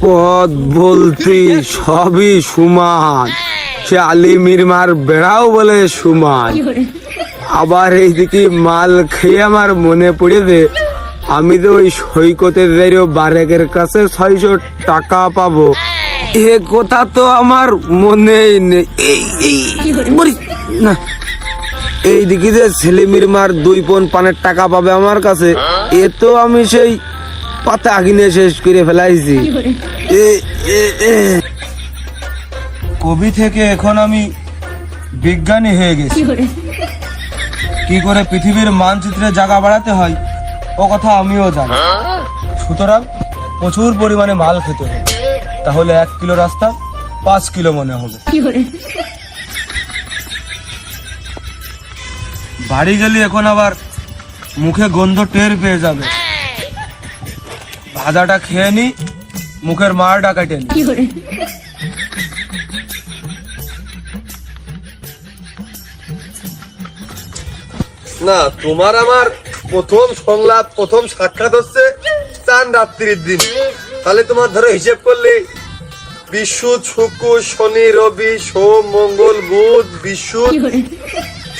পথ বলতে সবই সমান, সে আলিমির মার বেড়াও বলে সমান। আবার এইদিকে মাল খেয়ে আমার মনে পড়েছে আমি তো ওই সৈকতের জায়গা বারেকের কাছে 600 টাকা পাবো, এ কথা তো আমার মনেই নেই। না, এইদিকে যে ছেলেমির মার 2 পন পানের টাকা পাবে আমার কাছে, এ তো আমি সেই পাতা কিনে শেষ করে ফেলাইছি। কবি থেকে এখন আমি বিজ্ঞানী হয়ে গেছি। কি করে পৃথিবীর মানচিত্রে জায়গা বাড়াতে হয় ও কথা আমিও জানি। সুতরাং প্রচুর পরিমাণে মাল খেতে হবে, তাহলে 1 কিলো রাস্তা 5 কিলো মনে হবে। বাড়ি গেলে এখন আবার মুখে গন্ধ টের পেয়ে যাবে। ভাজাটা খেয়ে নি, মুখের মারটা কাটে নি। না, তোমার আমার প্রথম সংলাপ, প্রথম সাক্ষাৎ হচ্ছে চান রাত্রির দিন। তাহলে তোমার ধরো হিসেব করলে বিশুদ্ধ, শুক্র, শনি, রবি, সোম, মঙ্গল, বুধ, বিশুদ্ধ,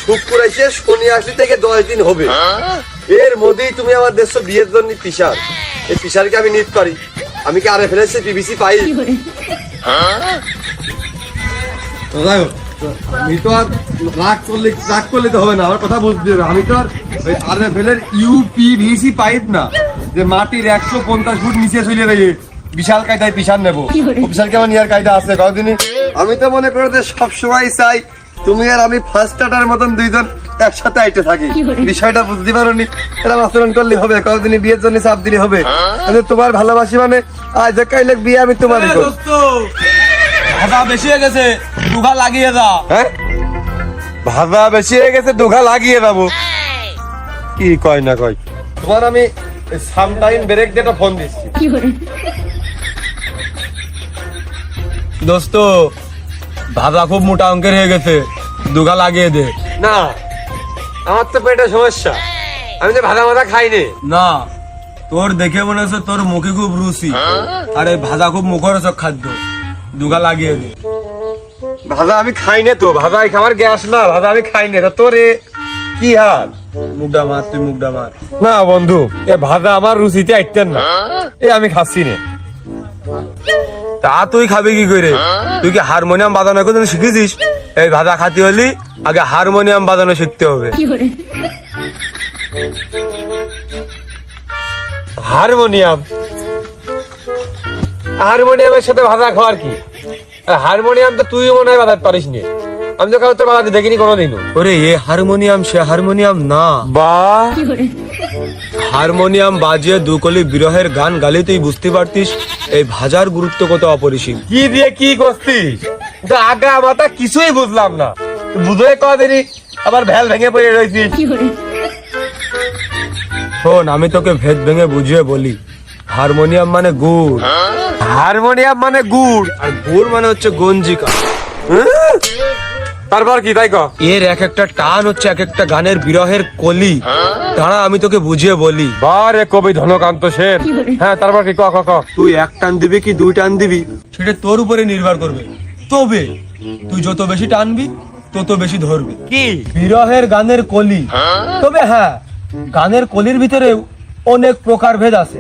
শুক্র এসে শনি আসি থেকে 10 দিন হবে। এর মধ্যেই তুমি আমার দেশ বিয়ের জন্য পিসার, এই পিসারকে আমি নিতে পারি। আমি কি আরে ফেলেছি পিবিসি পাই? আমি তো আর রাগ করলে তো হবে না, আমার কথা বুঝতে হবে। আমি তো আর ওই আরএফএল ইউপিভিসি পাইপ না যে মাটির 150 ফুট নিচে চলে গিয়ে বিশাল কায়দায় পিসার নেবো। বিশালকে আমার নেওয়ার কায়দা আছে কতদিনই। আমি তো মনে করো যে সবসময় চাই তুমি আর আমি ফার্স্ট স্টার্টার মতন 2 জন একসাথে আইতে থাকি। বিষয়টা বুঝতে পারোনি, এটা আচরণ করলে হবে। কতদিনই বিয়ের জন্য চাপ দিলে হবে। তোমার ভালোবাসি মানে আজ কাইলে বিয়ে আমি তোমারই করব। ভাজা বেশি হয়ে গেছে, দুঘা লাগিয়ে যা। হ্যাঁ, ভাজা বেশি হয়ে গেছে, দুঘা লাগিয়ে যাবো। কি কয় না কয়। তোমার আমি সামটাইম ব্রেক দিয়ে ফোন দিচ্ছি। দোস্ত, ভাজা খুব মোটা অঙ্কের হয়ে গেছে, দুঘা লাগিয়ে দে। না, আমার তো পেটের সমস্যা, আমি তো ভাজা মাথা খাইনি। না, তোর দেখে মনে হচ্ছে তোর মুখে খুব রুচি, আর এই ভাজা খুব মুখরোচক খাদ্য, দুঘা লাগিয়ে দে। ভাজা আমি খাইনি তো, ভাজা আমার গ্যাস না, ভাজা আমি খাইনি। তোরে কি হাল? মুখটা মার, তুই মুখটা মার। না বন্ধু, এ ভাজা আমার রুচিতে আইতেন না, এ আমি খাচ্ছি না। তা তুই খাবি কি করে? তুই কি হারমোনিয়াম বাজানো এখন শিখেছিস? এই ভাজা খাতি হলি আগে হারমোনিয়াম বাজানো শিখতে হবে। হারমোনিয়াম, হারমোনিয়ামের সাথে ভাজা খাওয়ার কি? হারমোনিয়াম তো তুই মনে হয় বাজাতে পারিস নি, আমি তো কাউকে বাজাতে দেখিনি কোনোদিনও। ওরে, এ হারমোনিয়াম সে হারমোনিয়াম না। বা হারমোনিয়াম বাজিয়ে 2 কলি বিরহের গান গালি তুই বুঝতে পারতিস এই ভাজার গুরুত্ব কত অপরিসীম। কি দিয়ে কি করছিস? আগা মাথা কিছুই বুঝলাম না, বুঝে কদিনই আবার ভ্যাল ভেঙে পড়ে রয়েছিস। শোন, আমি তোকে ভেদ ভেঙে বুঝিয়ে বলি। হারমোনিয়াম মানে গুড়, হারমোনিয়াম মানে গুড়, আর গুড় মানে হচ্ছে গঞ্জিকা। তারপর কি তাই ক? এর এক একটা টান হচ্ছে এক একটা গানের বিরহের কলি। দাঁড়া, আমি তোকে বুঝিয়ে বলি। বারে কবি ধনকান্ত সেন। হ্যাঁ, তারপর কি? ক ক ক। তুই 1 টান দিবি কি 2 টান দিবি সেটা তোর উপরে নির্ভর করবে, তবে তুই যত বেশি টানবি তত বেশি ধরবি। কি? বিরহের গানের কলি। তবে হ্যাঁ, গানের কলির ভিতরেও অনেক প্রকারভেদ আছে।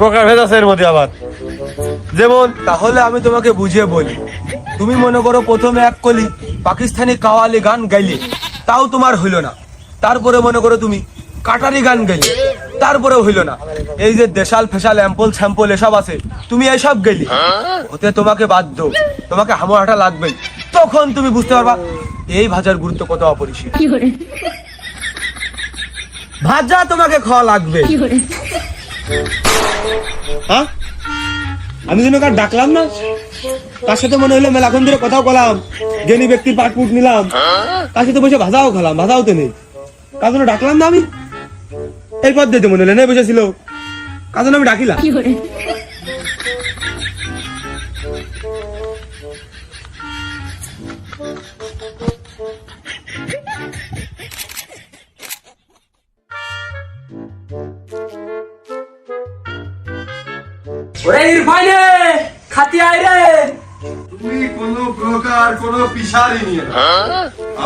প্রকারভেদ আছে এর মধ্যে আবার? যেমন, তাহলে আমি তোমাকে বুঝিয়ে বলি। তুমি মনে করো প্রথমে 1 কলি পাকিস্তানি কাওয়ালি গান গাইলে, তাও তোমার হইল না। তারপরে মনে করো তুমি কাটারি গান গাইলে, তারপরেও হইল না। এই যে দেশাল ফেশাল অ্যাম্পল স্যাম্পল এসব আছে, তুমি এসব গেলি, ওতে তোমাকে বাধ্য, তোমাকে হামোহাটা লাগবে। তখন তুমি বুঝতে পারবা এই ভাজার গুরুত্ব কত অপরিসীম। ভাজা তোমাকে খাওয়া লাগবে। হ্যাঁ, আমি যেন কার ডাকলাম না, তার সাথে মনে হলো মেলাক্ষণ ধরে কথাও বললাম, জ্ঞানী ব্যক্তির পাটপুট নিলাম, তার সাথে বসে ভাজাও খেলাম, ভাজাও তো নেই। কার জন্য ডাকলাম না আমি? এই পদ্ধতি মনে হলো নেই বসেছিল, কার জন্য আমি ডাকিলাম। ওরে ইরফানে খাতি আয় রে। তুমি কোনো প্রকার কোনো পিসারই নিয়ে না।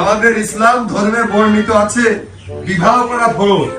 আমাদের ইসলাম ধর্মে বর্ণিত আছে বিবাহ করা ফরজ।